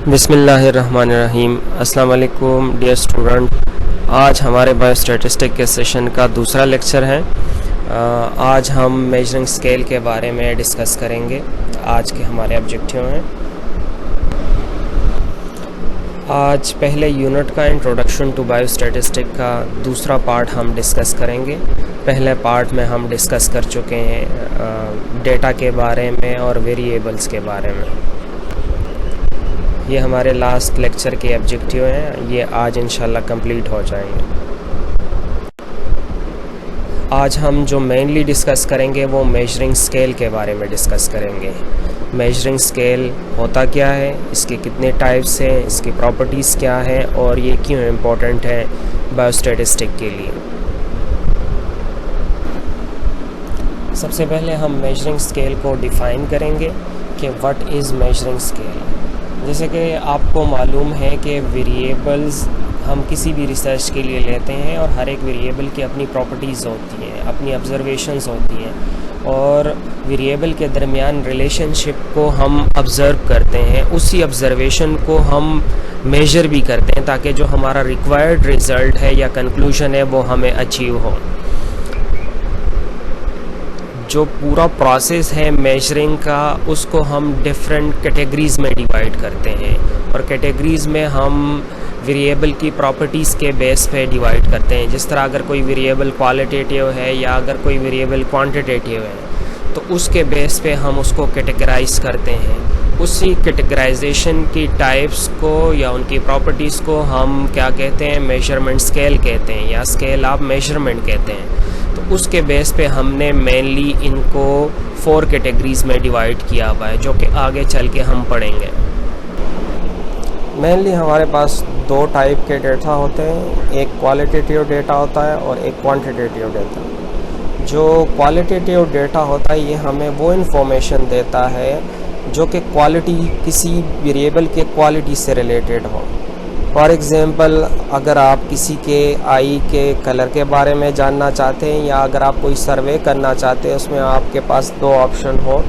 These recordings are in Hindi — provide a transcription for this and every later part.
बिस्मिल्लाहिर्रहमानिर्रहीम। अस्सलाम वालेकुम डियर स्टूडेंट। आज हमारे बायोस्टैटिस्टिक के सेशन का दूसरा लेक्चर है। आज हम मेजरिंग स्केल के बारे में डिस्कस करेंगे। आज के हमारे ऑब्जेक्टिव हैं, आज पहले यूनिट का इंट्रोडक्शन टू बायोस्टैटिस्टिक का दूसरा पार्ट हम डिस्कस करेंगे। पहले पार्ट में हम डिस्कस कर चुके हैं डेटा के बारे में और वेरिएबल्स के बारे में। ये हमारे लास्ट लेक्चर के ऑब्जेक्टिव हैं, ये आज इंशाल्लाह कंप्लीट हो जाएंगे। आज हम जो मेनली डिस्कस करेंगे वो मेजरिंग स्केल के बारे में डिस्कस करेंगे। मेजरिंग स्केल होता क्या है, इसके कितने टाइप्स हैं, इसकी प्रॉपर्टीज़ क्या है और ये क्यों इम्पोर्टेंट है बायोस्टैटिस्टिक के लिए। सबसे पहले हम मेजरिंग स्केल को डिफ़ाइन करेंगे कि व्हाट इज़ मेजरिंग स्केल। जैसे कि आपको मालूम है कि वेरिएबल्स हम किसी भी रिसर्च के लिए लेते हैं और हर एक वेरिएबल की अपनी प्रॉपर्टीज़ होती हैं, अपनी ऑब्जर्वेशंस होती हैं और वेरिएबल के दरमियान रिलेशनशिप को हम ऑब्ज़र्व करते हैं। उसी ऑब्ज़र्वेशन को हम मेजर भी करते हैं ताकि जो हमारा रिक्वायर्ड रिज़ल्ट है या कंक्लूजन है वो हमें अचीव हो। जो पूरा प्रोसेस है मेजरिंग का उसको हम डिफरेंट कैटेगरीज़ में डिवाइड करते हैं और कैटेगरीज़ में हम वेरिएबल की प्रॉपर्टीज़ के बेस पे डिवाइड करते हैं। जिस तरह अगर कोई वेरिएबल क्वालिटेटिव है या अगर कोई वेरिएबल क्वांटिटेटिव है तो उसके बेस पे हम उसको कैटेगराइज करते हैं। उसी कैटेगराइजेशन की टाइप्स को या उनकी प्रॉपर्टीज़ को हम क्या कहते हैं, मेजरमेंट स्केल कहते हैं या स्केल ऑफ मेजरमेंट कहते हैं। तो उसके बेस पे हमने मेनली इनको 4 कैटेगरीज़ में डिवाइड किया हुआ है जो कि आगे चल के हम पढ़ेंगे। मेनली हमारे पास 2 टाइप के डेटा होते हैं, एक क्वालिटेटिव डेटा होता है और एक क्वांटिटेटिव डेटा। जो क्वालिटेटिव डेटा होता है ये हमें वो इन्फॉर्मेशन देता है जो कि क्वालिटी किसी वेरिएबल के क्वालिटी से रिलेटेड हो। फॉर एग्ज़ाम्पल अगर आप किसी के आई के कलर के बारे में जानना चाहते हैं या अगर आप कोई सर्वे करना चाहते हैं उसमें आपके पास 2 ऑप्शन हो,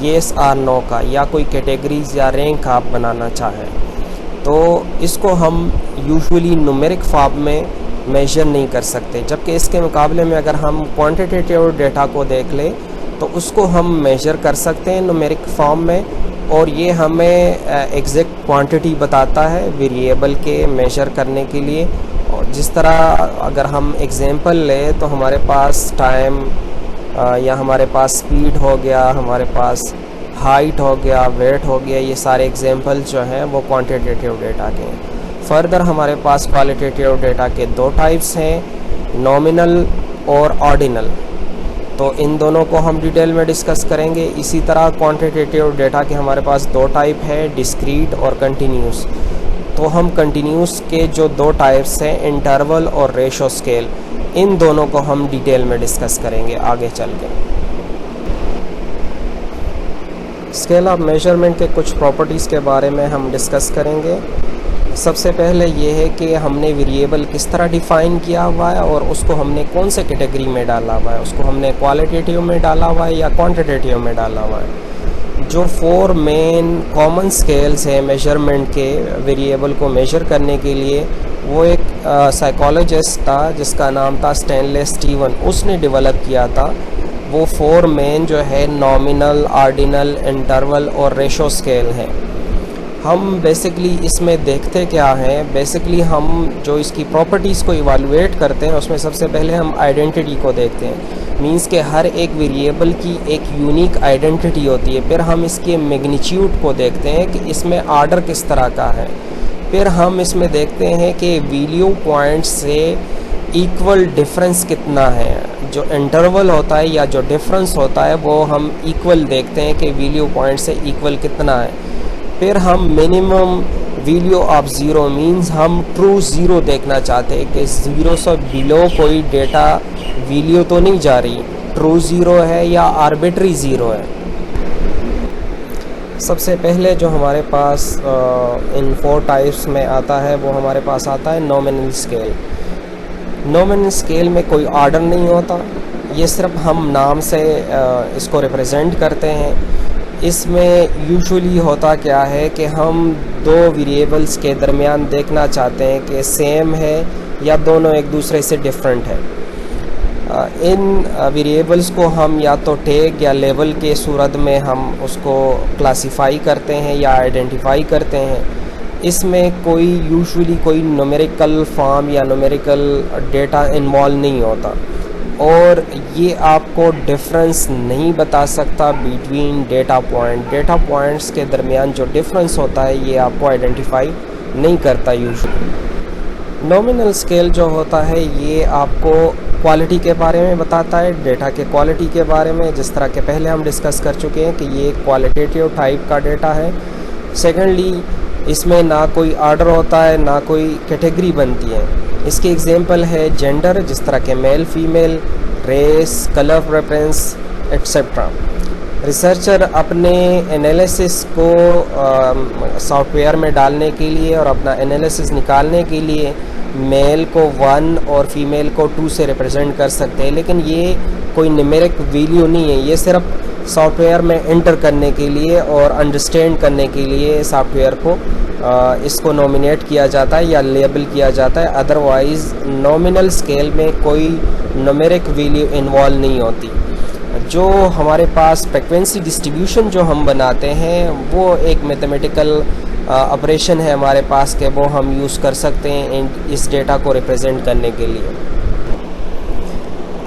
येस और नो का, या कोई कैटेगरीज या रैंक आप बनाना चाहें तो इसको हम यूजुअली न्यूमेरिक फॉर्म में मेजर नहीं कर सकते। जबकि इसके मुकाबले में अगर हम क्वांटिटेटिव डेटा को देख लें तो उसको हम मेजर कर सकते हैं न्यूमेरिक फॉर्म में और ये हमें एग्जैक्ट क्वांटिटी बताता है वेरिएबल के मेजर करने के लिए। और जिस तरह अगर हम एग्जांपल लें तो हमारे पास टाइम या हमारे पास स्पीड हो गया, हमारे पास हाइट हो गया, वेट हो गया, ये सारे एग्जांपल जो हैं वो क्वांटिटेटिव डेटा के हैं। फर्दर हमारे पास क्वालिटेटिव डेटा के 2 टाइप्स हैं, नॉमिनल और ऑर्डिनल। तो इन दोनों को हम डिटेल में डिस्कस करेंगे। इसी तरह क्वांटिटेटिव डेटा के हमारे पास 2 टाइप है, डिस्क्रीट और कंटिन्यूस। तो हम कंटिन्यूस के जो 2 टाइप्स हैं, इंटरवल और रेशो स्केल, इन दोनों को हम डिटेल में डिस्कस करेंगे आगे चल के। स्केल ऑफ मेजरमेंट के कुछ प्रॉपर्टीज़ के बारे में हम डिस्कस करेंगे। सबसे पहले ये है कि हमने वेरिएबल किस तरह डिफ़ाइन किया हुआ है और उसको हमने कौन से कैटेगरी में डाला हुआ है, उसको हमने क्वालिटेटिव में डाला हुआ है या क्वांटिटेटिव में डाला हुआ है। जो 4 मेन कॉमन स्केल्स हैं मेजरमेंट के वेरिएबल को मेजर करने के लिए, वो एक साइकोलॉजिस्ट था जिसका नाम था स्टैनले स्टीवन, उसने डेवलप किया था। वो 4 मेन जो है नॉमिनल, ऑर्डिनल, इंटरवल और रेशो स्केल हैं। हम बेसिकली इसमें देखते क्या हैं, बेसिकली हम जो इसकी प्रॉपर्टीज़ को इवालुएट करते हैं उसमें सबसे पहले हम आइडेंटिटी को देखते हैं। मींस के हर एक वेरिएबल की एक यूनिक आइडेंटिटी होती है। फिर हम इसके मैग्नीट्यूड को देखते हैं कि इसमें आर्डर किस तरह का है। फिर हम इसमें देखते हैं कि वैल्यू पॉइंट से इक्वल डिफरेंस कितना है। जो इंटरवल होता है या जो डिफरेंस होता है वो हम इक्वल देखते हैं कि वैल्यू पॉइंट से इक्वल कितना है। फिर हम minimum value of zero means हम ट्रू ज़ीरो देखना चाहते हैं कि 0 से बिलो कोई डेटा वैल्यू तो नहीं जा रही, ट्रू ज़ीरो है या आर्बिट्री ज़ीरो है। सबसे पहले जो हमारे पास इन 4 टाइप्स में आता है वो हमारे पास आता है नॉमिनल स्केल। नॉमिनल स्केल में कोई ऑर्डर नहीं होता, ये सिर्फ हम नाम से इसको रिप्रेजेंट करते हैं। इसमें यूजुअली होता क्या है कि हम दो वेरिएबल्स के दरमियान देखना चाहते हैं कि सेम है या दोनों एक दूसरे से डिफरेंट है। इन वेरिएबल्स को हम या तो टैग या लेबल के सूरत में हम उसको क्लासिफाई करते हैं या आइडेंटिफाई करते हैं। इसमें कोई यूजुअली कोई न्यूमेरिकल फॉर्म या न्यूमेरिकल डेटा इन्वॉल्व नहीं होता और ये आपको डिफरेंस नहीं बता सकता बिटवीन डेटा पॉइंट्स के दरमियान जो डिफरेंस होता है ये आपको आइडेंटिफाई नहीं करता यूजुअली। नॉमिनल स्केल जो होता है ये आपको क्वालिटी के बारे में बताता है, डेटा के क्वालिटी के बारे में, जिस तरह के पहले हम डिस्कस कर चुके हैं कि ये क्वालिटेटिव टाइप का डेटा है। सेकेंडली, इसमें ना कोई ऑर्डर होता है ना कोई कैटेगरी बनती है। इसकी एग्जांपल है जेंडर, जिस तरह के male female, race, colour preference etcetera. Researcher अपने एनालिसिस को सॉफ्टवेयर में डालने के लिए और अपना एनालिसिस निकालने के लिए मेल को 1 और फीमेल को 2 से रिप्रेजेंट कर सकते हैं, लेकिन ये कोई न्यूमेरिक वैल्यू नहीं है। ये सिर्फ सॉफ्टवेयर में एंटर करने के लिए और अंडरस्टैंड करने के लिए सॉफ्टवेयर को इसको नॉमिनेट किया जाता है या लेबल किया जाता है। अदरवाइज़ नॉमिनल स्केल में कोई न्यूमेरिक वैल्यू इन्वॉल्व नहीं होती। जो हमारे पास फ्रीक्वेंसी डिस्ट्रीब्यूशन जो हम बनाते हैं वो एक मैथमेटिकल ऑपरेशन है हमारे पास के वो हम यूज़ कर सकते हैं इस डेटा को रिप्रेजेंट करने के लिए।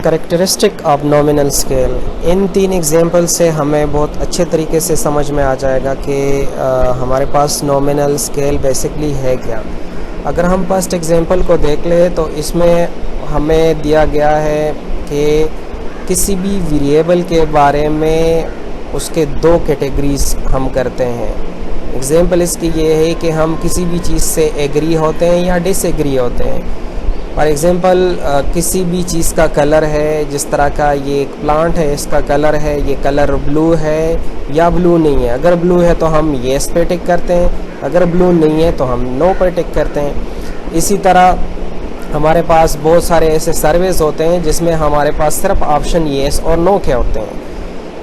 Characteristic of nominal scale, in 3 example से हमें बहुत अच्छे तरीके से समझ में आ जाएगा कि हमारे पास नॉमिनल स्केल बेसिकली है क्या। अगर हम फर्स्ट एग्जांपल को देख ले तो इसमें हमें दिया गया है कि किसी भी वेरिएबल के बारे में उसके 2 कैटेगरीज हम करते हैं। एग्जांपल इसकी ये है कि हम किसी भी चीज़ से एग्री होते हैं या डिसएग्री होते हैं। फॉर एग्ज़ाम्पल किसी भी चीज़ का कलर है, जिस तरह का ये एक प्लांट है इसका कलर है, ये कलर ब्लू है या ब्लू नहीं है। अगर ब्लू है तो हम येस पे टिक करते हैं, अगर ब्लू नहीं है तो हम नो पे टिक करते हैं। इसी तरह हमारे पास बहुत सारे ऐसे सर्वेस होते हैं जिसमें हमारे पास सिर्फ ऑप्शन येस और नो के होते हैं।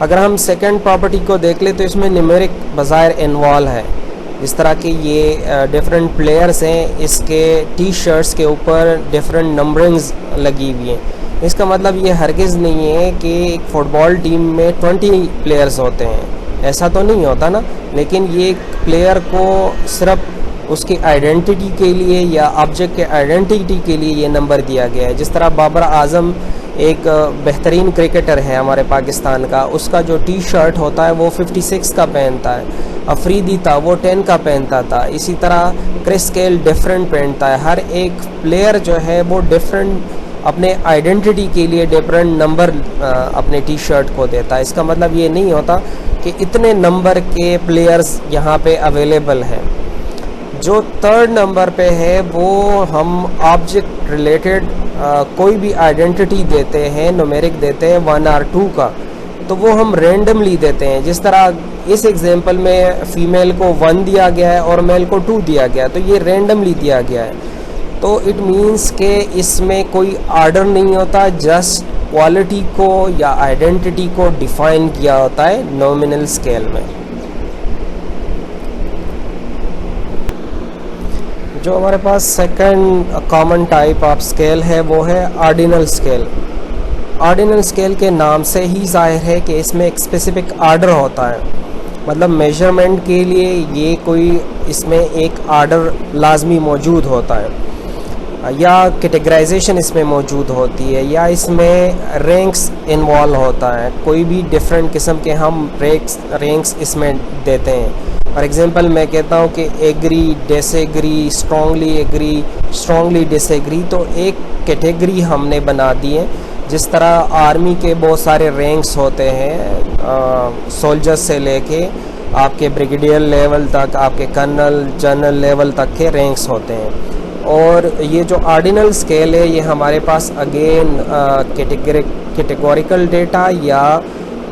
अगर हम सेकंड प्रॉपर्टी को देख ले तो इसमें न्यूमेरिक बाज़ाहिर इन्वॉल्व है। इस तरह के ये डिफरेंट प्लेयर्स हैं, इसके टी शर्ट्स के ऊपर डिफरेंट नंबरिंग्स लगी हुई हैं। इसका मतलब ये हरगिज़ नहीं है कि एक फ़ुटबॉल टीम में 20 प्लेयर्स होते हैं, ऐसा तो नहीं होता ना। लेकिन ये प्लेयर को सिर्फ उसकी आइडेंटिटी के लिए या ऑब्जेक्ट के आइडेंटिटी के लिए ये नंबर दिया गया है। जिस तरह बाबर आजम एक बेहतरीन क्रिकेटर है हमारे पाकिस्तान का, उसका जो टी शर्ट होता है वो 56 का पहनता है। अफरीदी था वो 10 का पहनता था। इसी तरह क्रिस गेल डिफरेंट पहनता है। हर एक प्लेयर जो है वो डिफरेंट अपने आइडेंटिटी के लिए डिफरेंट नंबर अपने टी शर्ट को देता है। इसका मतलब ये नहीं होता कि इतने नंबर के प्लेयर्स यहाँ पे अवेलेबल हैं। जो 3rd नंबर पे है वो हम ऑब्जेक्ट रिलेटेड कोई भी आइडेंटिटी देते हैं, न्यूमेरिक देते हैं 1 और 2 का, तो वो हम रैंडमली देते हैं। जिस तरह इस एग्जांपल में फ़ीमेल को 1 दिया गया है और मेल को 2 दिया गया है, तो ये रैंडमली दिया गया है। तो इट मीन्स के इसमें कोई ऑर्डर नहीं होता, जस्ट क्वालिटी को या आइडेंटिटी को डिफ़ाइन किया होता है नॉमिनल स्केल में। जो हमारे पास second common type of scale है वो है ऑर्डिनल स्केल। ऑर्डिनल स्केल के नाम से ही जाहिर है कि इसमें एक स्पेसिफिक ऑर्डर होता है, मतलब मेजरमेंट के लिए ये कोई इसमें एक ऑर्डर लाजमी मौजूद होता है या कैटेगराइजेशन इसमें मौजूद होती है या इसमें रैंक्स इन्वॉल्व होता है। कोई भी डिफरेंट किस्म के हम रैंक्स इसमें देते हैं। फॉर एग्ज़ाम्पल मैं कहता हूँ कि एग्री, डिसएग्री, स्ट्रॉन्गली डिसएग्री, तो एक कैटेगरी हमने बना दी है। जिस तरह आर्मी के बहुत सारे रैंक्स होते हैं, सोल्जर से लेके आपके ब्रिगेडियर लेवल तक, आपके कर्नल जनरल लेवल तक के रैंक्स होते हैं। और ये जो ऑर्डिनल स्केल है ये हमारे पास अगेन कैटेगोरिकल डेटा या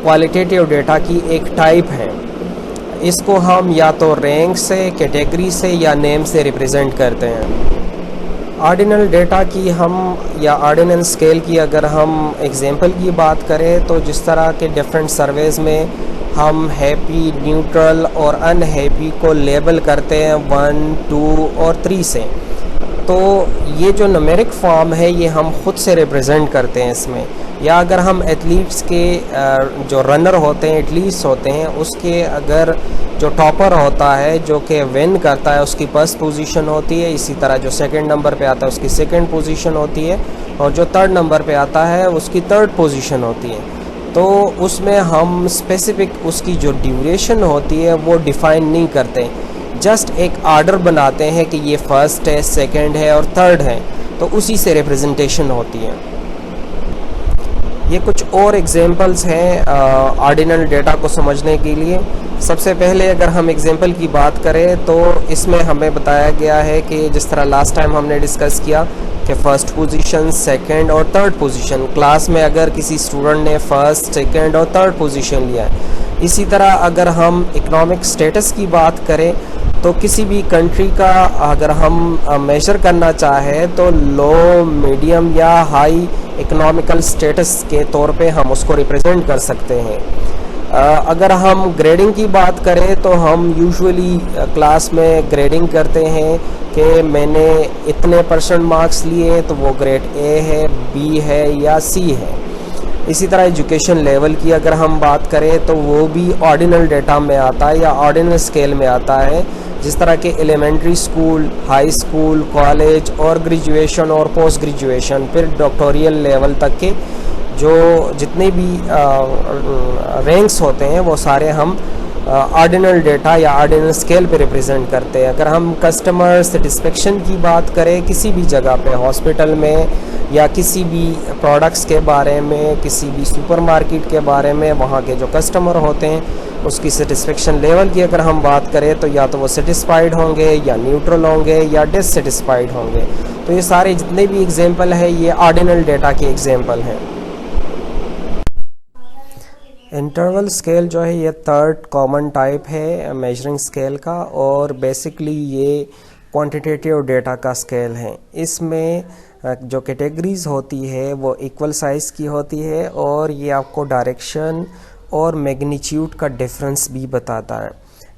क्वालिटेटिव डेटा की एक टाइप है। इसको हम या तो रैंक से, कैटेगरी से या नेम से रिप्रेजेंट करते हैं। ऑर्डिनल डेटा की हम या ऑर्डिनल स्केल की अगर हम एग्जांपल की बात करें तो जिस तरह के डिफरेंट सर्वेज़ में हम हैप्पी, न्यूट्रल और अनहैप्पी को लेबल करते हैं 1, 2 और 3 से, तो ये जो न्यूमेरिक फॉर्म है ये हम ख़ुद से रिप्रेजेंट करते हैं इसमें। या अगर हम एथलीट्स के जो रनर होते हैं, एथलीट्स होते हैं, उसके अगर जो टॉपर होता है जो कि विन करता है उसकी फर्स्ट पोजीशन होती है, इसी तरह जो सेकंड नंबर पे आता है उसकी सेकंड पोजीशन होती है, और जो थर्ड नंबर पे आता है उसकी थर्ड पोजीशन होती है। तो उसमें हम स्पेसिफिक उसकी जो ड्यूरेशन होती है वो डिफ़ाइन नहीं करते, जस्ट एक आर्डर बनाते हैं कि ये फर्स्ट है, सेकंड है और थर्ड है, तो उसी से रिप्रेजेंटेशन होती है। ये कुछ और एग्जांपल्स हैं ऑर्डिनल डेटा को समझने के लिए। सबसे पहले अगर हम एग्जांपल की बात करें तो इसमें हमें बताया गया है कि जिस तरह लास्ट टाइम हमने डिस्कस किया कि फ़र्स्ट पोजीशन, सेकंड और थर्ड पोजीशन, क्लास में अगर किसी स्टूडेंट ने फ़र्स्ट, सेकंड और थर्ड पोजीशन लिया है। इसी तरह अगर हम इकोनॉमिक स्टेटस की बात करें तो किसी भी कंट्री का अगर हम मेजर करना चाहें तो लो, मीडियम या हाई इकोनॉमिकल स्टेटस के तौर पे हम उसको रिप्रेजेंट कर सकते हैं। अगर हम ग्रेडिंग की बात करें तो हम यूजुअली क्लास में ग्रेडिंग करते हैं कि मैंने इतने % मार्क्स लिए तो वो ग्रेड ए है, बी है या सी है। इसी तरह एजुकेशन लेवल की अगर हम बात करें तो वो भी ऑर्डिनल डेटा में आता है या ऑर्डिनल स्केल में आता है, जिस तरह के elementary school, high school, college और ग्रेजुएशन और पोस्ट ग्रेजुएशन, फिर डॉक्टोरियल लेवल तक के जो जितने भी रैंक्स होते हैं वो सारे हम ऑर्डिनल डेटा या ऑर्डिनल स्केल पे रिप्रेजेंट करते हैं। अगर हम कस्टमर सेटिस्फेक्शन की बात करें किसी भी जगह पे, हॉस्पिटल में या किसी भी प्रोडक्ट्स के बारे में, किसी भी सुपरमार्केट के बारे में, वहाँ के जो कस्टमर होते हैं उसकी सेटिस्फेक्शन लेवल की अगर हम बात करें तो या तो वो सेटिस्फाइड होंगे या न्यूट्रल होंगे या डिससेटिस्फाइड होंगे। तो ये सारे जितने भी एग्जांपल है ये ऑर्डिनल डेटा के एग्जांपल हैं। इंटरवल स्केल जो है ये थर्ड कॉमन टाइप है मेजरिंग स्केल का, और बेसिकली ये क्वांटिटेटिव डेटा का स्केल है। इसमें जो कैटेगरीज होती है वो इक्वल साइज़ की होती है और ये आपको डायरेक्शन और मैग्नीट्यूड का डिफरेंस भी बताता है।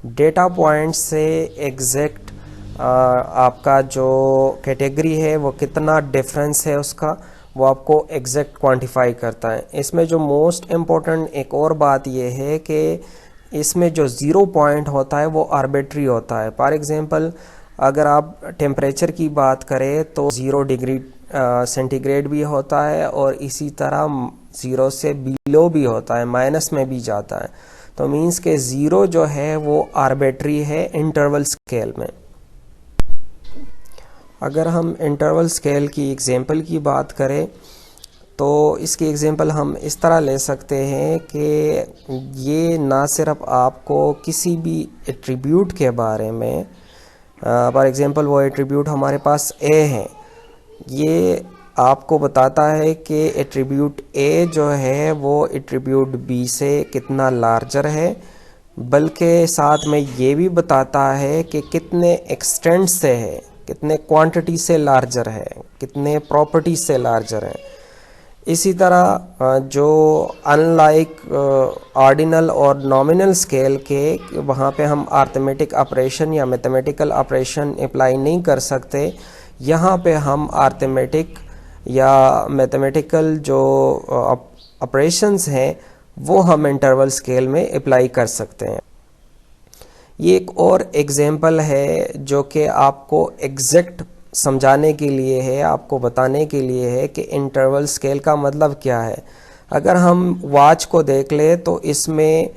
डेटा पॉइंट से एग्जैक्ट आपका जो कैटेगरी है वो कितना डिफरेंस है उसका वो आपको एग्जैक्ट क्वांटिफाई करता है। इसमें जो मोस्ट इम्पोर्टेंट एक और बात ये है कि इसमें जो ज़ीरो पॉइंट होता है वो आर्बिट्री होता है। फॉर एग्जांपल अगर आप टेम्परेचर की बात करें तो 0 डिग्री सेंटीग्रेड भी होता है और इसी तरह 0 से बिलो भी होता है, माइनस में भी जाता है। तो मीन्स के 0 जो है वो आर्बिट्री है इंटरवल स्केल में। अगर हम इंटरवल स्केल की एग्जांपल की बात करें तो इसकी एग्जांपल हम इस तरह ले सकते हैं कि ये ना सिर्फ आपको किसी भी एट्रीब्यूट के बारे में, फॉर एग्जांपल वो एट्रीब्यूट हमारे पास ए है, ये आपको बताता है कि एट्रीब्यूट ए जो है वो एट्रीब्यूट बी से कितना लार्जर है, बल्कि साथ में ये भी बताता है कि कितने एक्सटेंट से है, कितने क्वांटिटी से लार्जर है, कितने प्रॉपर्टी से लार्जर है। इसी तरह जो अनलाइक ऑर्डिनल और नॉमिनल स्केल के वहाँ पे हम अर्थमेटिक ऑपरेशन या मैथमेटिकल ऑपरेशन अप्लाई नहीं कर सकते, यहाँ पे हम अर्थमेटिक या मैथमेटिकल जो ऑपरेशंस हैं वो हम इंटरवल स्केल में अप्लाई कर सकते हैं। ये एक और एग्जांपल है जो कि आपको एग्जैक्ट समझाने के लिए है, आपको बताने के लिए है कि इंटरवल स्केल का मतलब क्या है। अगर हम वॉच को देख ले तो इसमें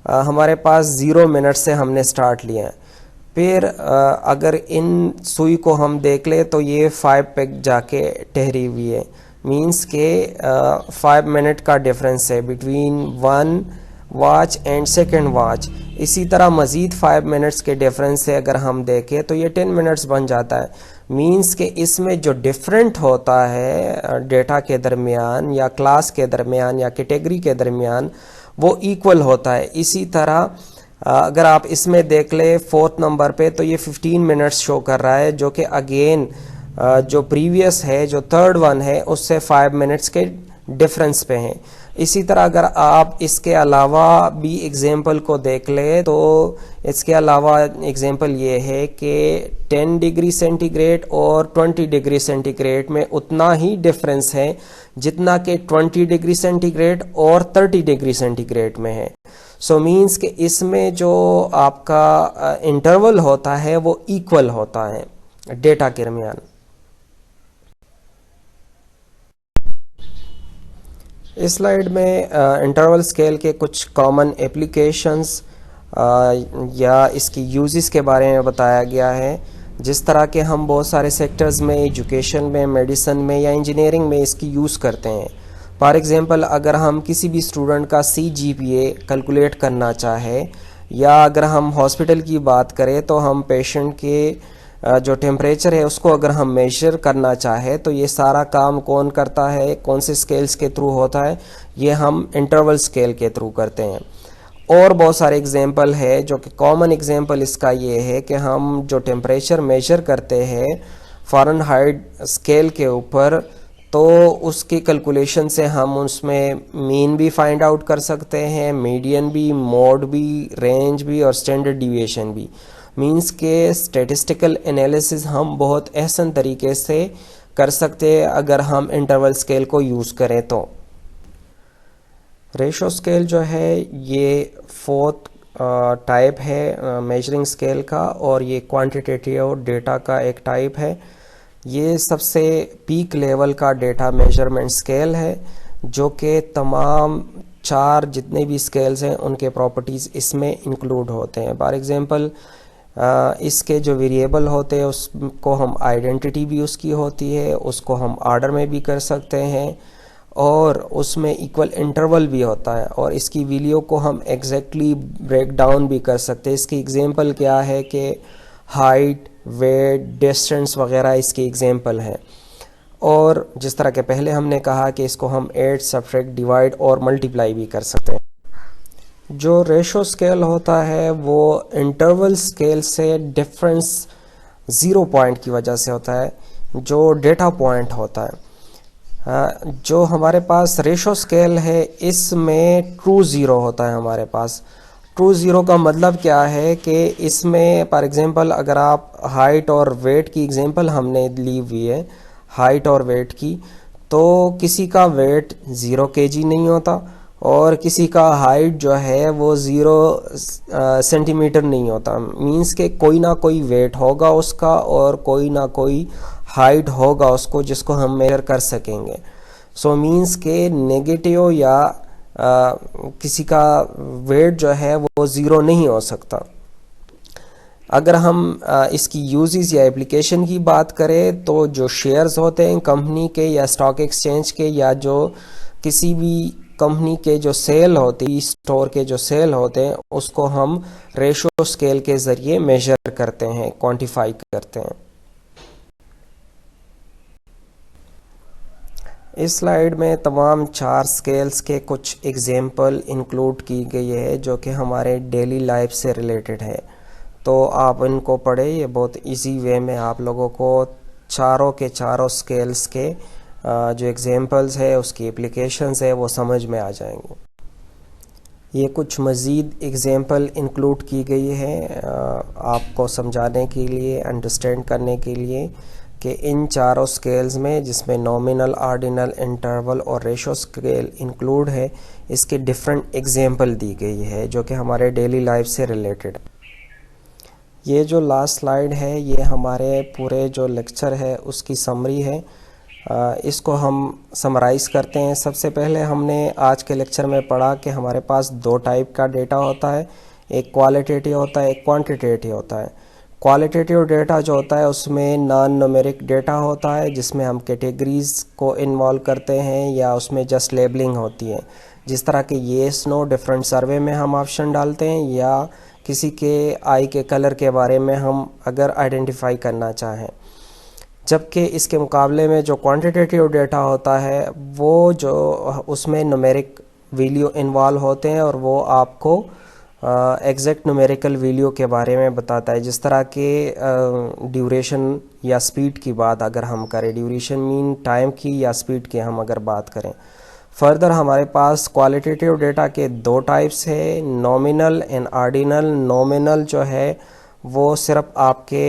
हमारे पास 0 मिनट से हमने स्टार्ट लिया है, फिर अगर इन सुई को हम देख ले तो ये 5 पे जाके ठहरी हुई है, मीन्स के 5 मिनट का डिफरेंस है between 1 watch and second watch. इसी तरह मज़ीद 5 मिनट्स के डिफरेंस से अगर हम देखें तो ये 10 मिनट्स बन जाता है। मीन्स के इसमें जो डिफरेंट होता है डेटा के दरमियान या क्लास के दरमियान या कैटेगरी के दरमियान वो इक्वल होता है। इसी तरह अगर आप इसमें देख ले 4th नंबर पे तो ये 15 मिनट्स शो कर रहा है, जो कि अगेन जो प्रीवियस है, जो थर्ड वन है, उससे 5 मिनट्स के डिफरेंस पे हैं। इसी तरह अगर आप इसके अलावा भी एग्जाम्पल को देख ले तो इसके अलावा एग्जाम्पल ये है कि 10 डिग्री सेंटीग्रेड और 20 डिग्री सेंटीग्रेड में उतना ही डिफरेंस है जितना कि 20 डिग्री सेंटीग्रेड और 30 डिग्री सेंटीग्रेड में है। सो मीन्स कि इसमें जो आपका इंटरवल होता है वो इक्वल होता है डेटा के दरमियान। इस स्लाइड में इंटरवल स्केल के कुछ कॉमन एप्लीकेशंस या इसकी यूजेस के बारे में बताया गया है। जिस तरह के हम बहुत सारे सेक्टर्स में, एजुकेशन में, मेडिसिन में या इंजीनियरिंग में इसकी यूज़ करते हैं। फॉर एग्जांपल अगर हम किसी भी स्टूडेंट का CGPA कैलकुलेट करना चाहे, या अगर हम हॉस्पिटल की बात करें तो हम पेशेंट के जो टेम्परेचर है उसको अगर हम मेजर करना चाहे तो ये सारा काम कौन करता है, कौन से स्केल्स के थ्रू होता है, ये हम इंटरवल स्केल के थ्रू करते हैं। और बहुत सारे एग्जाम्पल है जो कि कॉमन एग्जाम्पल इसका ये है कि हम जो टेम्परेचर मेजर करते हैं फ़ारेनहाइट स्केल के ऊपर, तो उसकी कैलकुलेशन से हम उसमें मीन भी फाइंड आउट कर सकते हैं, मीडियन भी, मोड भी, रेंज भी और स्टैंडर्ड डिविएशन भी। मीन्स के स्टैटिस्टिकल एनालिसिस हम बहुत आसान तरीके से कर सकते हैं अगर हम इंटरवल स्केल को यूज़ करें तो। रेशो स्केल जो है ये 4th टाइप है मेजरिंग स्केल का, और ये क्वांटिटेटिव डेटा का एक टाइप है। ये सबसे पीक लेवल का डेटा मेजरमेंट स्केल है जो कि तमाम 4 जितने भी स्केल्स हैं उनके प्रॉपर्टीज़ इसमें इंक्लूड होते हैं। फॉर एग्जांपल इसके जो वेरिएबल होते हैं उसको हम आइडेंटिटी भी उसकी होती है, उसको हम आर्डर में भी कर सकते हैं, और उसमें इक्वल इंटरवल भी होता है, और इसकी वैल्यू को हम एग्जैक्टली ब्रेक डाउन भी कर सकते हैं। इसकी एग्जांपल क्या है कि हाइट, वेट, डिस्टेंस वगैरह इसकी एग्जांपल है। और जिस तरह के पहले हमने कहा कि इसको हम ऐड, सब्ट्रैक्ट, डिवाइड और मल्टीप्लाई भी कर सकते हैं। जो रेशो स्केल होता है वो इंटरवल स्केल से डिफरेंस 0 पॉइंट की वजह से होता है, जो डेटा पॉइंट होता है। जो हमारे पास रेशो स्केल है इसमें ट्रू ज़ीरो होता है हमारे पास। ट्रू ज़ीरो का मतलब क्या है कि इसमें फॉर एग्जांपल अगर आप हाइट और वेट की एग्जांपल हमने ली हुई है, हाइट और वेट की, तो किसी का वेट 0 kg नहीं होता और किसी का हाइट जो है वो 0 सेंटीमीटर नहीं होता। मीन्स के कोई ना कोई वेट होगा उसका और कोई ना कोई हाइट होगा उसको जिसको हम मेजर कर सकेंगे। सो मीन्स के नेगेटिव या किसी का वेट जो है वो 0 नहीं हो सकता। अगर हम इसकी यूजेस या एप्लीकेशन की बात करें तो जो शेयर्स होते हैं कंपनी के या स्टॉक एक्सचेंज के, या जो किसी भी कंपनी के जो सेल होती है, स्टोर के जो सेल होते हैं, उसको हम रेशो स्केल के ज़रिए मेजर करते हैं, क्वांटिफाई करते हैं। इस स्लाइड में तमाम 4 स्केल्स के कुछ एग्जाम्पल इंक्लूड की गई है जो कि हमारे डेली लाइफ से रिलेटेड है, तो आप इनको पढ़ें। ये बहुत इजी वे में आप लोगों को चारों के चारों स्केल्स के जो एग्जाम्पल्स है उसकी एप्लीकेशंस है वो समझ में आ जाएंगे। ये कुछ मज़ीद एग्जाम्पल इंक्लूड की गई है आपको समझाने के लिए, अंडरस्टैंड करने के लिए कि इन चारों स्केल्स में, जिसमें नॉमिनल, ऑर्डिनल, इंटरवल और रेशो स्केल इंक्लूड है, इसके डिफरेंट एग्जाम्पल दी गई है जो कि हमारे डेली लाइफ से रिलेटेड है। ये जो लास्ट स्लाइड है ये हमारे पूरे जो लेक्चर है उसकी समरी है। इसको हम समराइज़ करते हैं। सबसे पहले हमने आज के लेक्चर में पढ़ा कि हमारे पास 2 टाइप का डेटा होता है, एक क्वालिटेटिव होता है, एक क्वांटिटेटिव होता है। क्वालिटेटिव डेटा जो होता है उसमें नॉन न्यूमेरिक डेटा होता है जिसमें हम कैटेगरीज़ को इन्वॉल्व करते हैं या उसमें जस्ट लेबलिंग होती है, जिस तरह के येस नो डिफरेंट सर्वे में हम ऑप्शन डालते हैं, या किसी के आई के कलर के बारे में हम अगर आइडेंटिफाई करना चाहें। जबकि इसके मुकाबले में जो क्वांटिटेटिव डेटा होता है वो जो उसमें न्यूमेरिक वैल्यू इन्वॉल्व होते हैं और वो आपको एग्जैक्ट न्यूमेरिकल वैल्यू के बारे में बताता है। जिस तरह के ड्यूरेशन या स्पीड की बात अगर हम करें, ड्यूरेशन मीन टाइम की या स्पीड की हम अगर बात करें। फर्दर हमारे पास क्वालिटेटिव डेटा के दो टाइप्स है, नॉमिनल एंड ऑर्डिनल। नॉमिनल जो है वो सिर्फ आपके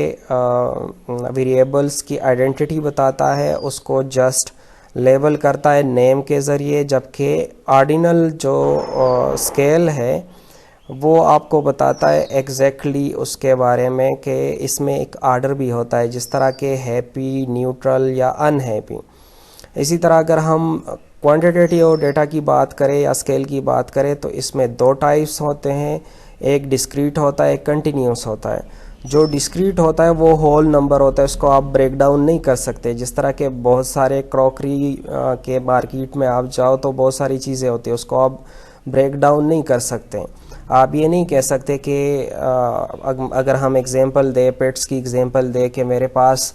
वेरिएबल्स की आइडेंटिटी बताता है, उसको जस्ट लेबल करता है नेम के ज़रिए, जबकि ऑर्डिनल जो स्केल है वो आपको बताता है एग्जैक्टली उसके बारे में कि इसमें एक आर्डर भी होता है, जिस तरह के हैप्पी, न्यूट्रल या अनहैप्पी। इसी तरह अगर हम क्वांटिटेटिव डेटा की बात करें या स्केल की बात करें तो इसमें दो टाइप्स होते हैं, एक डिस्क्रीट होता है, एक कंटिन्यूस होता है। जो डिस्क्रीट होता है वो होल नंबर होता है, उसको आप ब्रेक डाउन नहीं कर सकते। जिस तरह के बहुत सारे क्रॉकरी के मार्केट में आप जाओ तो बहुत सारी चीज़ें होती है, उसको आप ब्रेक डाउन नहीं कर सकते। आप ये नहीं कह सकते कि अगर हम एग्जांपल दे, पेट्स की एग्जांपल दे कि मेरे पास,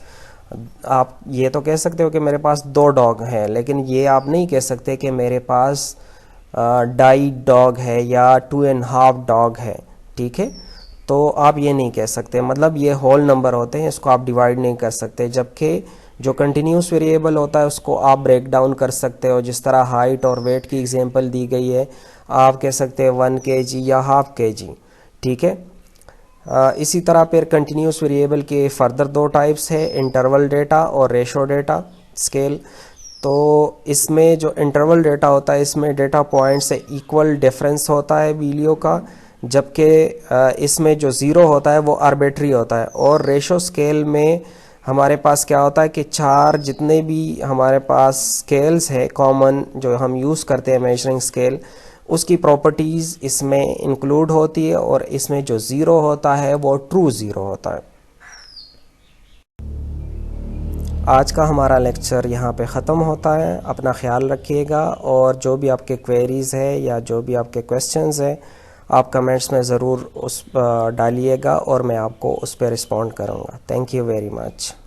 आप ये तो कह सकते हो कि मेरे पास 2 डॉग हैं, लेकिन ये आप नहीं कह सकते कि मेरे पास 2.5 डॉग है या 2.5 डॉग है। ठीक है, तो आप ये नहीं कह सकते, मतलब ये होल नंबर होते हैं, इसको आप डिवाइड नहीं कर सकते। जबकि जो कंटिन्यूस वेरिएबल होता है उसको आप ब्रेक डाउन कर सकते हो। जिस तरह हाइट और वेट की एग्जांपल दी गई है, आप कह सकते हैं 1 kg या हाफ kg। ठीक है, इसी तरह फिर कंटिन्यूस वेरिएबल के फर्दर दो टाइप्स है, इंटरवल डेटा और रेशो डेटा स्केल। तो इसमें जो इंटरवल डेटा होता है इसमें डेटा पॉइंट से इक्वल डिफरेंस होता है वैल्यू का, जबकि इसमें जो ज़ीरो होता है वो आर्बिट्री होता है। और रेशो स्केल में हमारे पास क्या होता है कि 4 जितने भी हमारे पास स्केल्स है कॉमन जो हम यूज़ करते हैं मेजरिंग स्केल, उसकी प्रॉपर्टीज़ इसमें इंक्लूड होती है, और इसमें जो ज़ीरो होता है वो ट्रू ज़ीरो होता है। आज का हमारा लेक्चर यहाँ पे ख़त्म होता है। अपना ख्याल रखिएगा, और जो भी आपके क्वेरीज़ है या जो भी आपके क्वेश्चंस है आप कमेंट्स में ज़रूर उस डालिएगा और मैं आपको उस पर रिस्पॉन्ड करूँगा। Thank you very much.